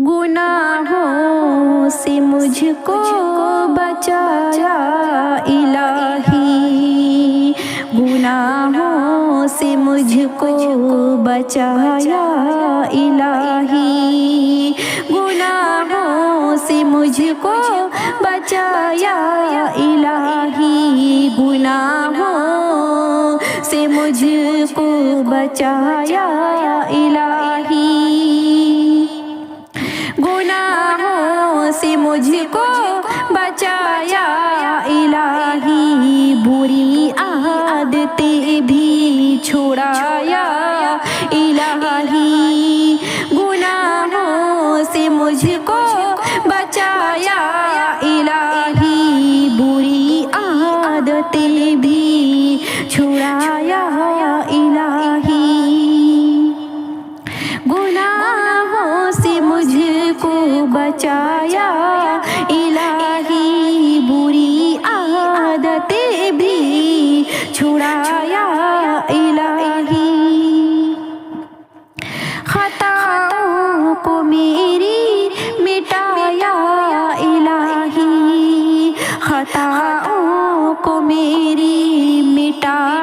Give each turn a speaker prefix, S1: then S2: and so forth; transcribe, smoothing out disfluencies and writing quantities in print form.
S1: گناہوں سے مجھ کو بچایا الہی، گناہوں سے مجھ کو بچایا الہی، گناہوں سے مجھ کو بچایا الہی، گناہوں سے مجھ کو بچایا الہی، گناہوں سے مجھ کو بچایا الہی، بری عادتیں بھی چھڑایا الہی، گناہوں سے مجھ کو بچایا الہی، بری عادتیں بھی چھڑایا الہی، گناہوں سے مجھ کو بچایا الہی، بری عادتیں بھی چھڑایا الہی، خطاؤں کو میری مٹایا الہی، خطاؤں کو میری مٹایا